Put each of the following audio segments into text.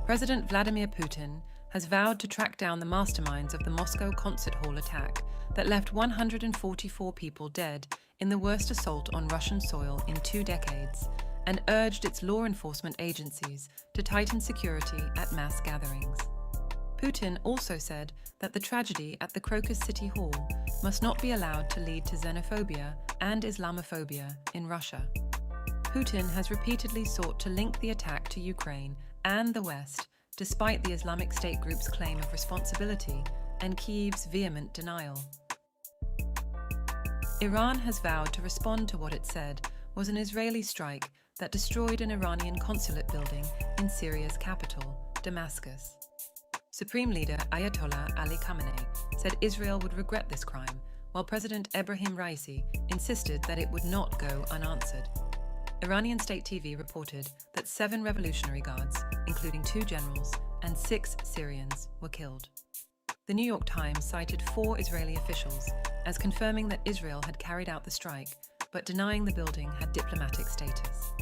President Vladimir Putin has vowed to track down the masterminds of the Moscow concert hall attack that left 144 people dead in the worst assault on Russian soil in 2 decades, and urged its law enforcement agencies to tighten security at mass gatherings. Putin also said that the tragedy at the Crocus City Hall must not be allowed to lead to xenophobia and Islamophobia in Russia. Putin has repeatedly sought to link the attack to Ukraine and the West, despite the Islamic State group's claim of responsibility and Kyiv's vehement denial. Iran has vowed to respond to what it said was an Israeli strike that destroyed an Iranian consulate building in Syria's capital, Damascus. Supreme Leader Ayatollah Ali Khamenei said Israel would regret this crime, while President Ebrahim Raisi insisted that it would not go unanswered. Iranian state TV reported that 7 Revolutionary Guards, including 2 generals and 6 Syrians, were killed. The New York Times cited 4 Israeli officials as confirming that Israel had carried out the strike, but denying the building had diplomatic status.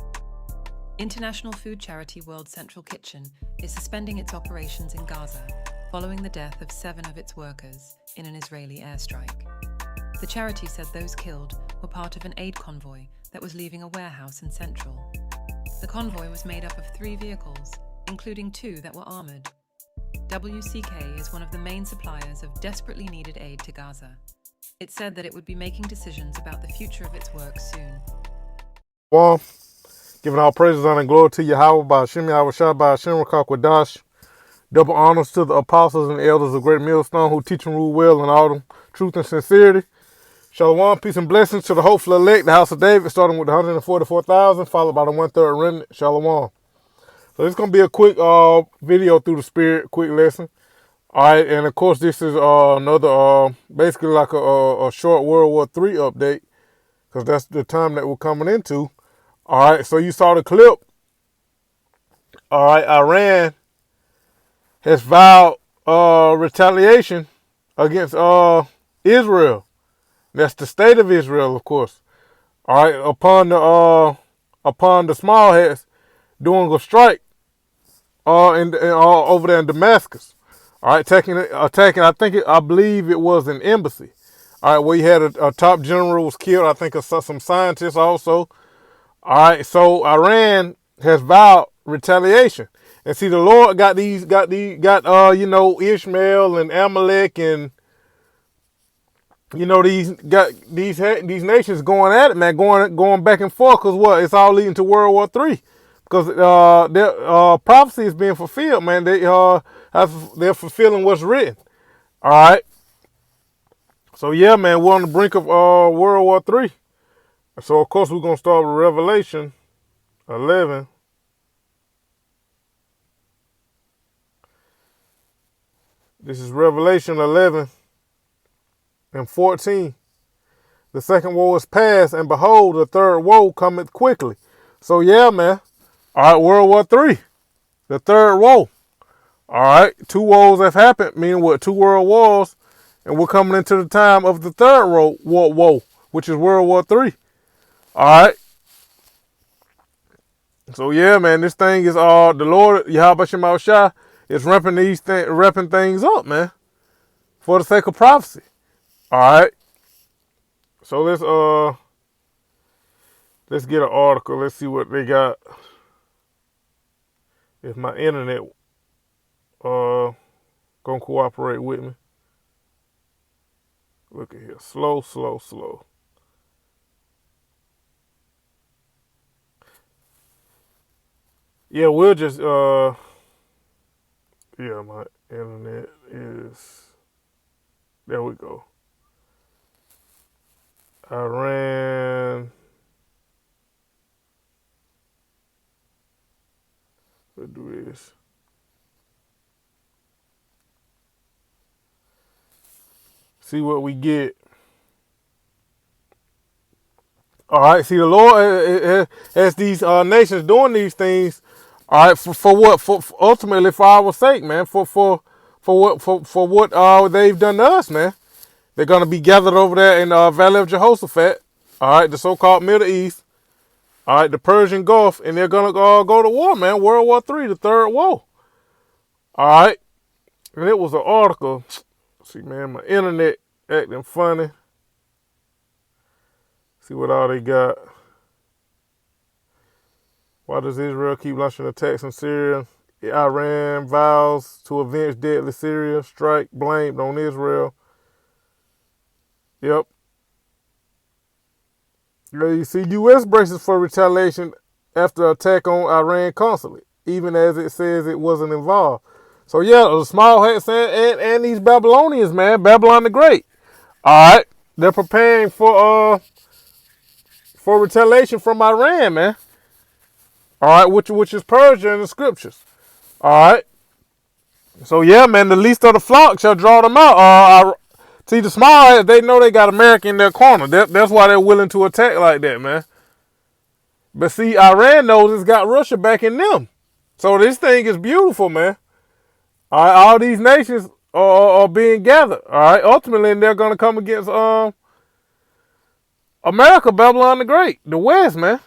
International food charity World Central Kitchen is suspending its operations in Gaza following the death of 7 of its workers in an Israeli airstrike. The charity said those killed were part of an aid convoy that was leaving a warehouse in Central. The convoy was made up of 3 vehicles, including 2 that were armored. WCK is one of the main suppliers of desperately needed aid to Gaza. It said that it would be making decisions about the future of its work soon. Well, giving all praises, honor, and glory to Yahweh, by Hashem, Yahweh Shah, by Hashem, Rakak Wadash. Double honors to the apostles and the elders of Great Millstone who teach and rule well in all truth and sincerity. Shalom, peace and blessings to the hopeful elect, the house of David, starting with the 144,000, followed by the 1/3 remnant. Shalom. So it's going to be a quick video through the Spirit, quick lesson. All right, and of course this is another, basically like a short World War III update, because that's the time that we're coming into. All right, so you saw the clip. All right, Iran has vowed retaliation against Israel. That's the state of Israel, of course. All right, upon the small hats doing a strike over there in Damascus. All right, attacking. I believe it was an embassy. All right, where you had a top general was killed. I think some scientists also. All right, so Iran has vowed retaliation, and see the Lord got Ishmael and Amalek and these nations going at it, man, going back and forth, because what? It's all leading to World War III, because their prophecy is being fulfilled, man. They're fulfilling what's written. All right. So yeah, man, we're on the brink of World War III. So of course we're gonna start with Revelation 11. This is Revelation 11 and 14. The second woe is past, and behold, the third woe cometh quickly. So yeah, man. All right, World War III, the third woe. All right, 2 woes have happened, meaning what? 2 world wars, and we're coming into the time of the third woe, which is World War III. All right. So yeah, man, this thing is the Lord Yahweh Shema Shah is ramping things up, man, for the sake of prophecy. All right. So let's get an article. Let's see what they got. If my internet gonna cooperate with me. Look at here. Slow. Yeah, we'll just yeah, my internet is, there we go. Iran. Let's do this. See what we get. All right. See, the Lord has these nations doing these things. All right. For what? For ultimately for our sake, man. For what they've done to us, man. They're gonna be gathered over there in Valley of Jehoshaphat. All right, the so-called Middle East. All right, the Persian Gulf, and they're gonna go to war, man. World War III, the third woe. All right. And it was an article. See, man, my internet acting funny. See what all they got. Why does Israel keep launching attacks in Syria? Iran vows to avenge deadly Syria strike blamed on Israel. Yep. You see, U.S. braces for retaliation after attack on Iran consulate, even as it says it wasn't involved. So yeah, the small hats and these Babylonians, man, Babylon the Great. All right, they're preparing for retaliation from Iran, man. All right, which is Persia in the scriptures. All right. So yeah, man, the least of the flock shall draw them out. See, the small hats, they know they got America in their corner. That's why they're willing to attack like that, man. But see, Iran knows it's got Russia back in them. So this thing is beautiful, man. All right, all these nations are being gathered. All right, ultimately they're going to come against America, Babylon the Great, the West, man.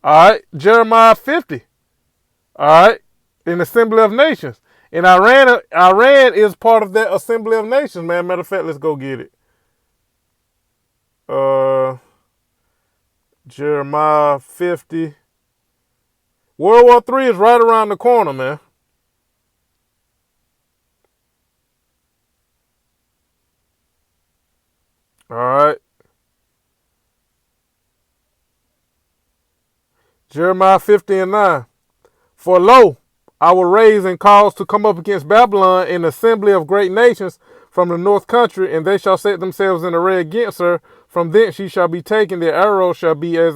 All right, Jeremiah 50. All right, in the Assembly of Nations. And Iran is part of that Assembly of Nations, man. Matter of fact, let's go get it. Jeremiah 50. World War III is right around the corner, man. All right. Jeremiah 50 and 9. For lo, I will raise and cause to come up against Babylon an assembly of great nations from the north country, and they shall set themselves in array against her. From thence she shall be taken. Their arrow shall be as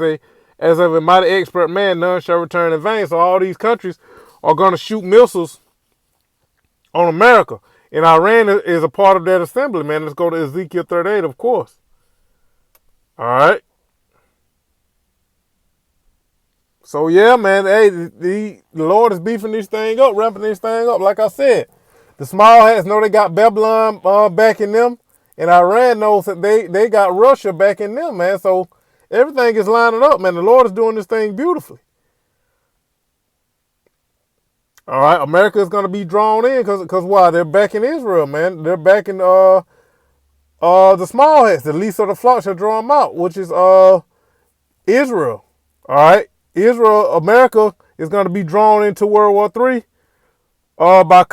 of a mighty expert man. None shall return in vain. So all these countries are going to shoot missiles on America. And Iran is a part of that assembly, man. Let's go to Ezekiel 38, of course. All right. So yeah, man, hey, the Lord is beefing this thing up, ramping this thing up. Like I said, the small hats know they got Babylon backing them, and Iran knows that they got Russia backing them, man. So everything is lining up, man. The Lord is doing this thing beautifully. All right, America is going to be drawn in because why? They're backing Israel, man. They're backing the small hats. The least of the flock shall draw them out, which is Israel. All right. Israel, America is going to be drawn into World War III by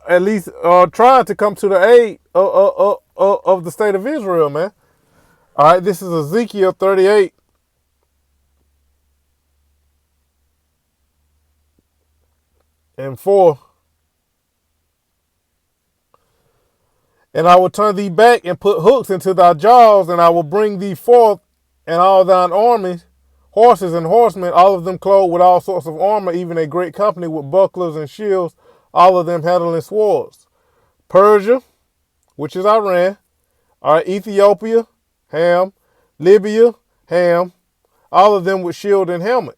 at least trying to come to the aid of the state of Israel, man. All right, this is Ezekiel 38. And 4. And I will turn thee back and put hooks into thy jaws, and I will bring thee forth and all thine armies, horses and horsemen, all of them clothed with all sorts of armor, even a great company with bucklers and shields, all of them handling swords. Persia, which is Iran, all right, Ethiopia, Ham, Libya, Ham, all of them with shield and helmet.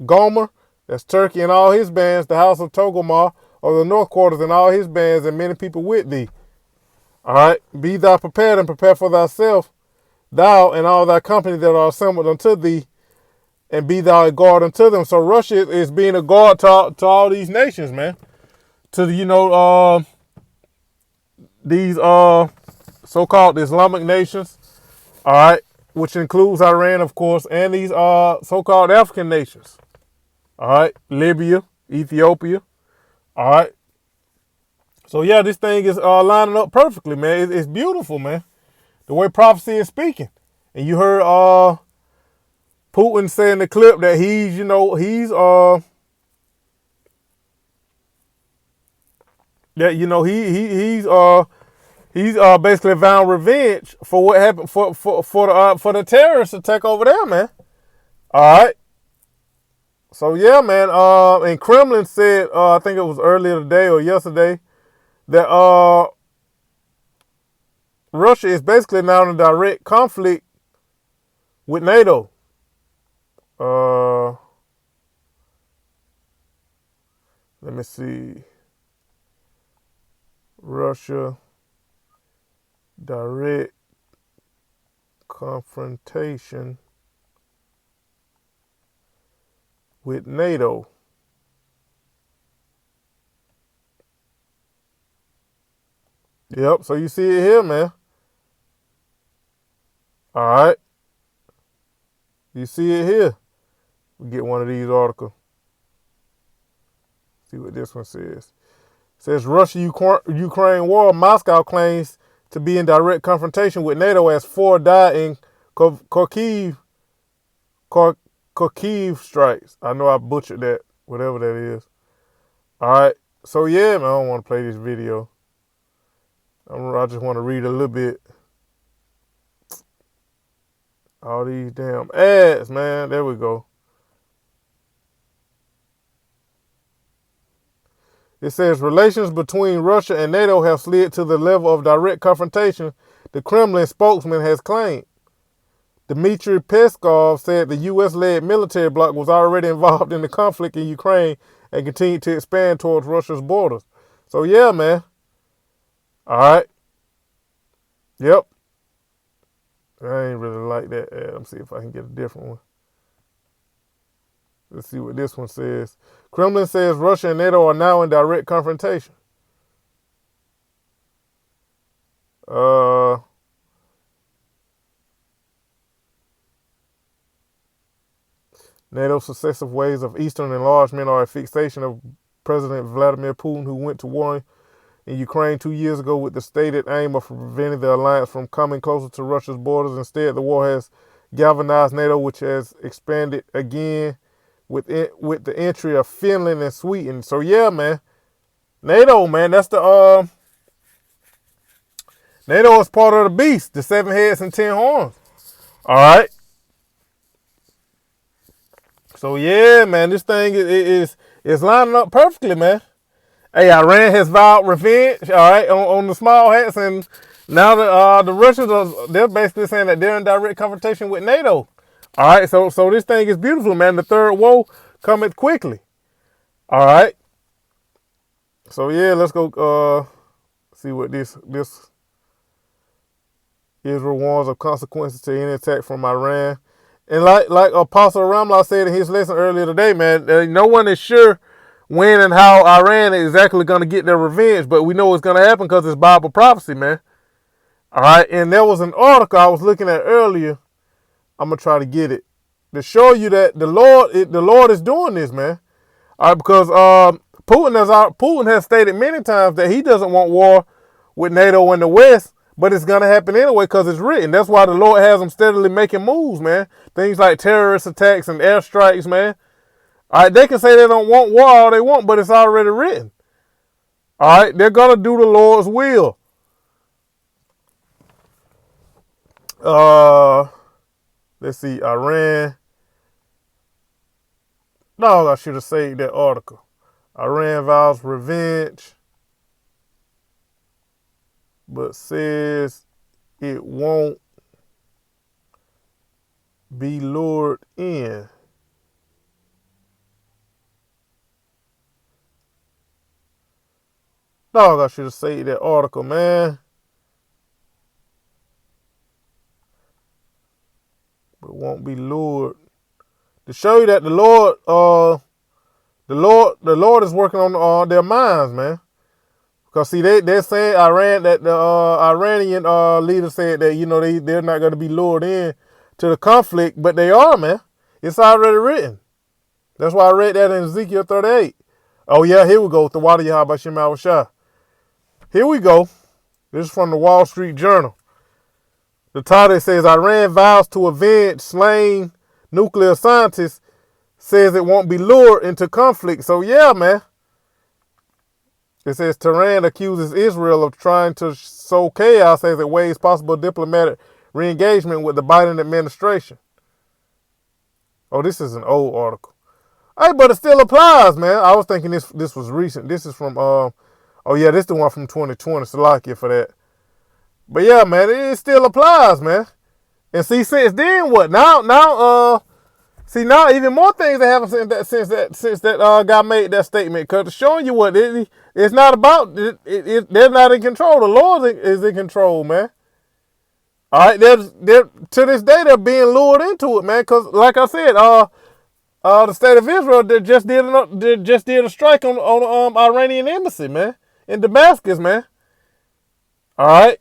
Gomer, that's Turkey and all his bands, the house of Togomar, or the north quarters and all his bands, and many people with thee. All right, be thou prepared and prepare for thyself, thou and all thy company that are assembled unto thee, and be thou a guard unto them. So Russia is being a guard to all these nations, man. To the, these so-called Islamic nations, all right, which includes Iran, of course, and these so-called African nations. All right, Libya, Ethiopia. All right. So yeah, this thing is lining up perfectly, man. It's beautiful, man. The way prophecy is speaking. And you heard Putin say in the clip that he's basically vowing revenge for what happened for the terrorist attack over there, man. All right. So yeah, man. And Kremlin said, I think it was earlier today or yesterday, that Russia is basically now in a direct conflict with NATO. Let me see. Russia direct confrontation with NATO. Yep. So you see it here, man. All right. You see it here. We get one of these articles. See what this one says. It says Russia-Ukraine war. Moscow claims to be in direct confrontation with NATO as 4 die in Kharkiv strikes. I know I butchered that, whatever that is. All right. So yeah, man, I don't want to play this video. I just want to read a little bit. All these damn ads, man. There we go. It says relations between Russia and NATO have slid to the level of direct confrontation, the Kremlin spokesman has claimed. Dmitry Peskov said the U.S.-led military bloc was already involved in the conflict in Ukraine and continued to expand towards Russia's borders. So yeah, man. All right. Yep. I ain't really like that ad. Let me see if I can get a different one. Let's see what this one says. Kremlin says Russia and NATO are now in direct confrontation. NATO's successive waves of eastern enlargement are a fixation of President Vladimir Putin, who went to war in Ukraine 2 years ago with the stated aim of preventing the alliance from coming closer to Russia's borders. Instead, the war has galvanized NATO, which has expanded again with the entry of Finland and Sweden. So yeah, man, NATO, man, that's the NATO is part of the beast, the 7 heads and 10 horns. All right. So yeah, man, this thing is lining up perfectly, man. Hey, Iran has vowed revenge, all right, on the small hats, and now the Russians they're basically saying that they're in direct confrontation with NATO. All right, so this thing is beautiful, man. The third woe cometh quickly. All right. So yeah, let's go see what this Israel warns of consequences to any attack from Iran. And like Apostle Ramla said in his lesson earlier today, man, no one is sure when and how Iran is exactly going to get their revenge, but we know it's going to happen because it's Bible prophecy, man. All right, and there was an article I was looking at earlier. I'm gonna try to get it to show you that the Lord is doing this, man. All right, because Putin has stated many times that he doesn't want war with NATO in the West, but it's gonna happen anyway because it's written. That's why the Lord has them steadily making moves, man. Things like terrorist attacks and airstrikes, man. All right, they can say they don't want war all they want, but it's already written. All right, they're gonna do the Lord's will. Let's see, Iran. No, I should have saved that article. Iran vows revenge, but says it won't be lured in. Dog, I should have saved that article, man. But won't be lured. To show you that the Lord is working on their minds, man. Because see, they're saying Iran that the Iranian leader said that they're not going to be lured in to the conflict, but they are, man. It's already written. That's why I read that in Ezekiel 38. Oh yeah, here we go. The Water Yahabashim Awashah. Here we go. This is from the Wall Street Journal. The title says Iran vows to avenge slain nuclear scientists, says it won't be lured into conflict. So yeah, man. It says Tehran accuses Israel of trying to sow chaos as it weighs possible diplomatic re-engagement with the Biden administration. Oh, this is an old article. Hey, but it still applies, man. I was thinking this was recent. This is from oh yeah, this is the one from 2020. Salakia for that. But yeah, man, it still applies, man. And see, since then, what? Now, even more things that happened since that guy made that statement. Cause showing you what it's not about. They're not in control. The Lord is in control, man. All right, they're to this day they're being lured into it, man. Cause like I said, the state of Israel they just did a strike on the Iranian embassy, man, in Damascus, man. All right.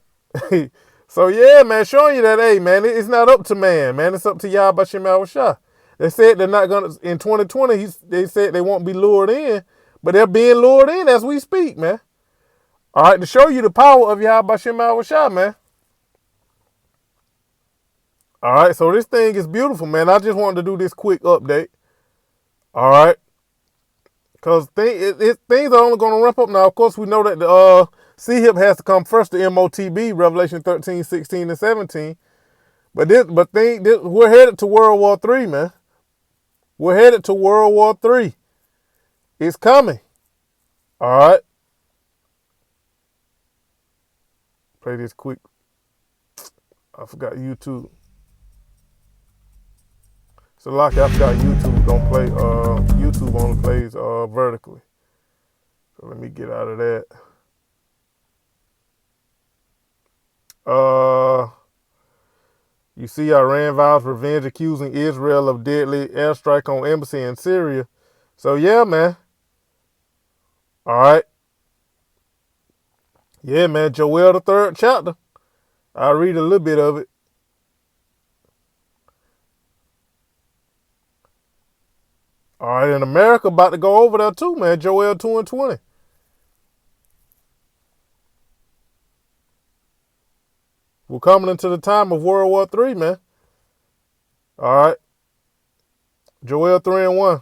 So yeah, man, showing you that, hey, man, it's not up to man, man. It's up to Yah B'Shem Yahushua. They said they're not gonna in 2020. They said they won't be lured in, but they're being lured in as we speak, man. All right, to show you the power of Yah B'Shem Yahushua, man. All right, so this thing is beautiful, man. I just wanted to do this quick update. All right, because things are only going to ramp up now. Of course, we know that the C-HIP has to come first, the MOTB, Revelation 13, 16, and 17. But we're headed to World War III, man. We're headed to World War III. It's coming. All right. Play this quick. I forgot YouTube. So like I forgot YouTube don't play. YouTube only plays vertically. So let me get out of that. You see Iran vows revenge, accusing Israel of deadly airstrike on embassy in Syria. So yeah, man. All right. Yeah, man. Joel, the 3rd chapter. I'll read a little bit of it. All right, in America, about to go over there too, man. Joel 2 and 20. We're coming into the time of World War III, man. All right. Joel 3 and 1.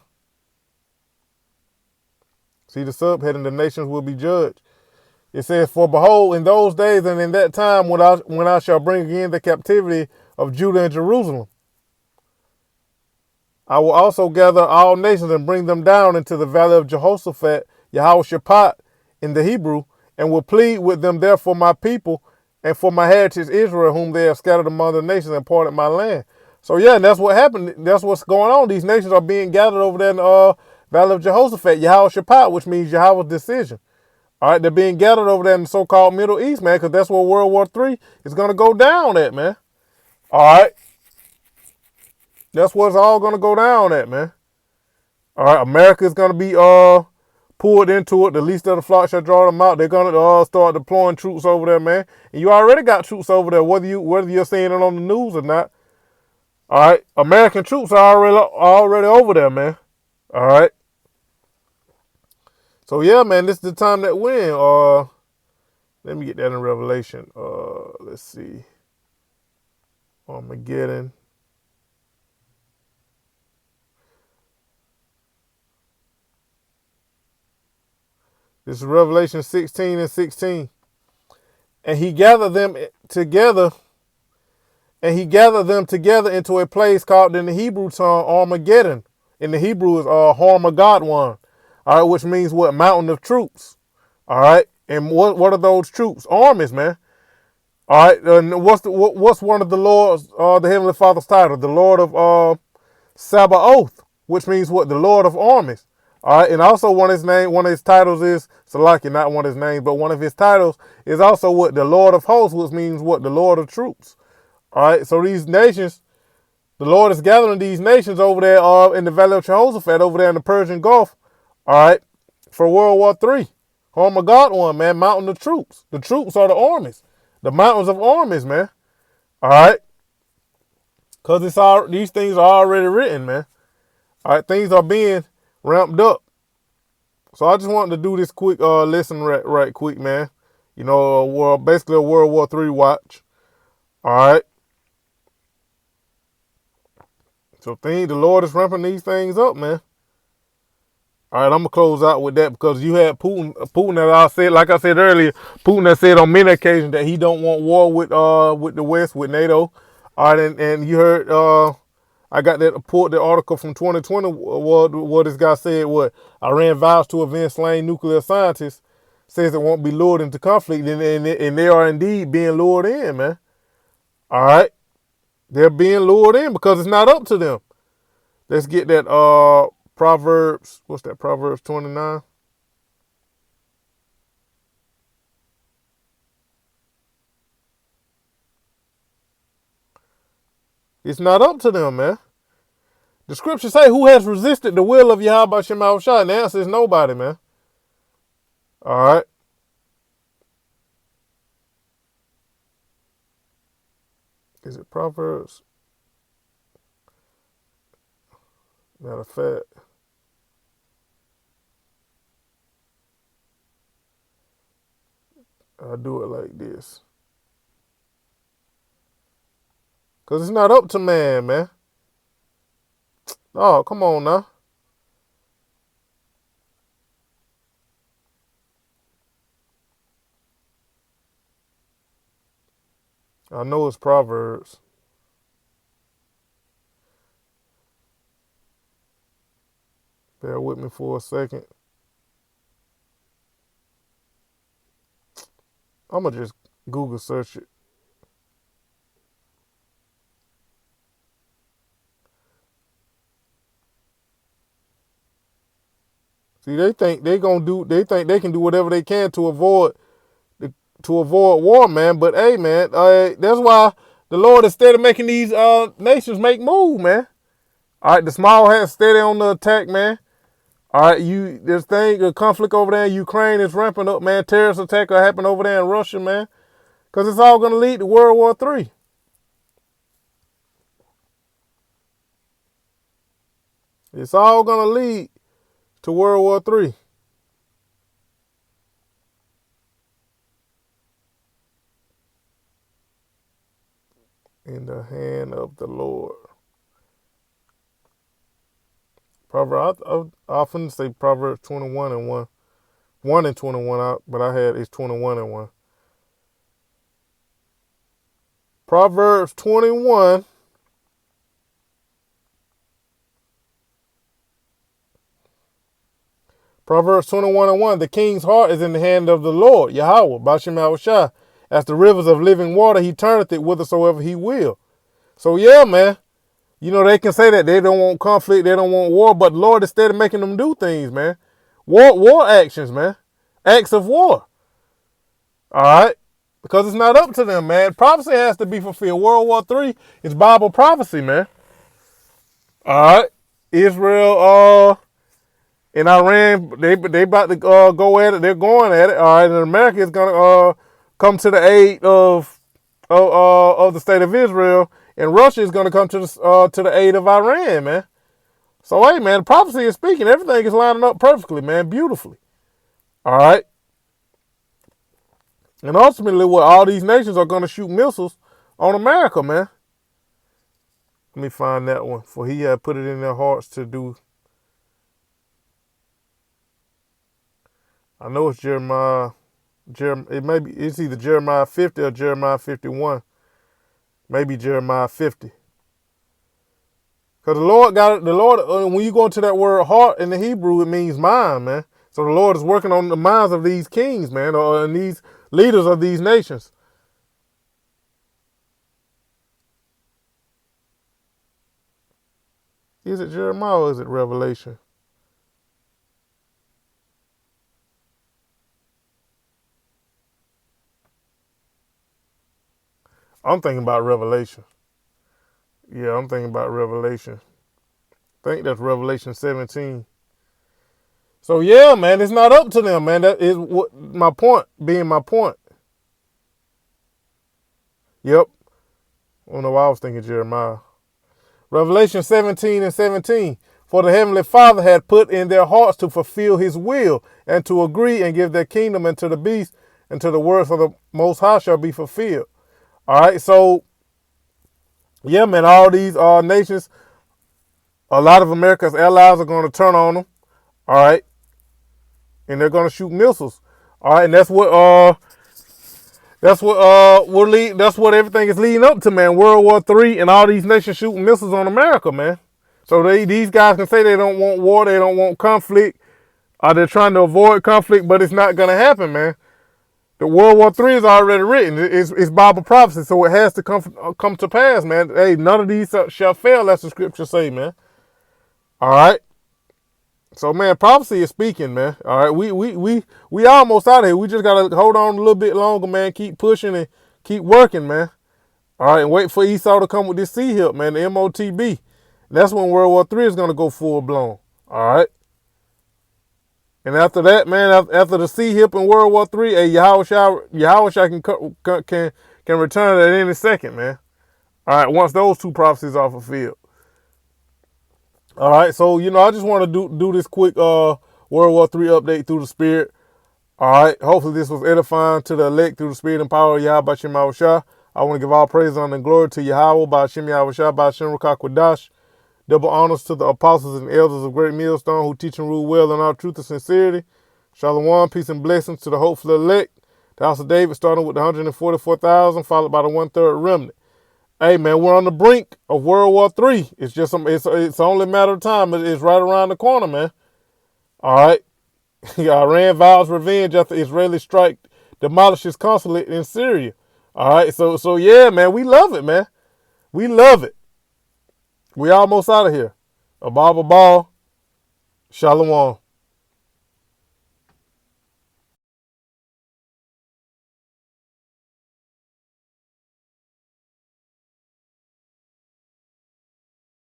See the subheading, the nations will be judged. It says, for behold, in those days and in that time when I shall bring again the captivity of Judah and Jerusalem, I will also gather all nations and bring them down into the valley of Jehoshaphat, Yehoshaphat in the Hebrew, and will plead with them there for my people and for my heritage Israel, whom they have scattered among the nations and parted my land. So yeah, and that's what happened. That's what's going on. These nations are being gathered over there in the valley of Jehoshaphat, Yehoshaphat, which means Yahweh's decision. All right, they're being gathered over there in the so-called Middle East, man, because that's where World War III is going to go down at, man. All right. That's what's all going to go down at, man. All right, America is going to be pulled into it. The least of the flock shall draw them out. They're going to start deploying troops over there, man. And you already got troops over there, whether you're seeing it on the news or not. All right, American troops are already over there, man. All right. So yeah, man, this is the time that we're in. Let me get that in Revelation. Let's see. Armageddon. This is Revelation 16 and 16. And he gathered them together into a place called in the Hebrew tongue Armageddon. In the Hebrew is Harmageddon, all right, which means what? Mountain of troops. All right. And what are those troops? Armies, man. All right. And what's one of the Lord's, the Heavenly Father's title? The Lord of Sabaoth, which means what? The Lord of armies. All right, and also one of his titles is Salaki, not one of his names, but one of his titles is also what? The Lord of hosts, which means what? The Lord of troops. All right, so these nations, the Lord is gathering these nations over there in the Valley of Jehoshaphat, over there in the Persian Gulf, all right, for World War III. Harmageddon, man, mountain of troops. The troops are the armies, the mountains of armies, man. All right, because these things are already written, man. All right, things are being ramped up. So I just wanted to do this quick lesson right quick, man. You know, basically a World War III watch. All right. So the Lord is ramping these things up, man. All right, I'm gonna close out with that because you had Putin that like I said earlier, Putin that said on many occasions that he don't want war with the West, with NATO. All right, and you heard I got the article from 2020. What this guy said, what Iran vows to avenge slain nuclear scientists, says it won't be lured into conflict, and they are indeed being lured in, man. All right, they're being lured in because it's not up to them. Let's get that Proverbs. What's that? Proverbs 29. It's not up to them, man. The scriptures say, who has resisted the will of Yahweh Shem Yahushua? And the answer is nobody, man. All right. Is it Proverbs? Matter of fact, I'll do it like this. Because it's not up to man. Oh, come on now. I know it's Proverbs. Bear with me for a second. I'm going to just Google search it. See, they think they can do whatever they can to avoid war, man. But hey, man, that's why the Lord is steady making these nations make move, man. All right, the small hat's steady on the attack, man. All right, the conflict over there in Ukraine is ramping up, man. Terrorist attack will happen over there in Russia, man. Because it's all going to lead to World War III. It's all going to lead to World War III. In the hand of the Lord. Proverbs, I often say Proverbs 21 and 1. 1 and 21, but I had it's 21 and 1. Proverbs 21. Proverbs 21 and 1. The king's heart is in the hand of the Lord, Yahweh, Bashem Yahushua. As the rivers of living water, he turneth it whithersoever he will. So yeah, man. You know, they can say that they don't want conflict, they don't want war, but the Lord is steady making them do things, man. War actions, man. Acts of war. All right? Because it's not up to them, man. Prophecy has to be fulfilled. World War III is Bible prophecy, man. All right? Israel and Iran, they about to go at it. They're going at it. All right? And America is going to come to the aid of the state of Israel. And Russia is going to come to the aid of Iran, man. So, hey, man, prophecy is speaking. Everything is lining up perfectly, man, beautifully. All right? And ultimately, all these nations are going to shoot missiles on America, man. Let me find that one. For he had put it in their hearts to do. I know it's Jeremiah. It's either Jeremiah 50 or Jeremiah 51. Maybe Jeremiah 50. Because the Lord, when you go into that word heart in the Hebrew, it means mind, man. So the Lord is working on the minds of these kings, man, and these leaders of these nations. Is it Jeremiah or is it Revelation? I'm thinking about Revelation. Yeah, I'm thinking about Revelation. I think that's Revelation 17. So yeah, man, it's not up to them, man. That is what my point. Yep. I don't know why I was thinking Jeremiah. Revelation 17 and 17. For the heavenly Father had put in their hearts to fulfill his will and to agree and give their kingdom unto the beast, until the words of the Most High shall be fulfilled. All right, so yeah, man, all these nations, a lot of America's allies are going to turn on them. All right, and they're going to shoot missiles. All right, and that's what everything is leading up to, man. World War III and all these nations shooting missiles on America, man. So these guys can say they don't want war, they don't want conflict, they're trying to avoid conflict, but it's not going to happen, man. The World War III is already written. It's Bible prophecy, so it has to come to pass, man. Hey, none of these shall fail, as the scriptures say, man. All right. So, man, prophecy is speaking, man. All right, we almost out of here. We just gotta hold on a little bit longer, man. Keep pushing and keep working, man. All right, and wait for Esau to come with this sea hip, man. The MOTB. That's when World War III is gonna go full blown. All right. And after that, man, after the sea hip in World War III, hey, Yahushua can return at any second, man. All right, once those two prophecies are fulfilled. All right, so I just want to do this quick World War III update through the Spirit. All right, hopefully this was edifying to the elect through the Spirit and power of Yahweh Shem Shah. I want to give all praise, honor, and glory to Yahweh by Shem Yahweh Shah by Shem Rakakwadash. Double honors to the apostles and elders of Great Millstone who teach and rule well in all truth and sincerity. Shalom, peace and blessings to the hopeful elect. The house of David starting with the 144,000, followed by the 1/3 remnant. Hey man, we're on the brink of World War III. It's just it's only a matter of time. It's right around the corner, man. All right. Iran vows revenge after Israeli strike demolishes consulate in Syria. All right. So yeah, man, we love it, man. We love it. We almost out of here. A ball. Shalom.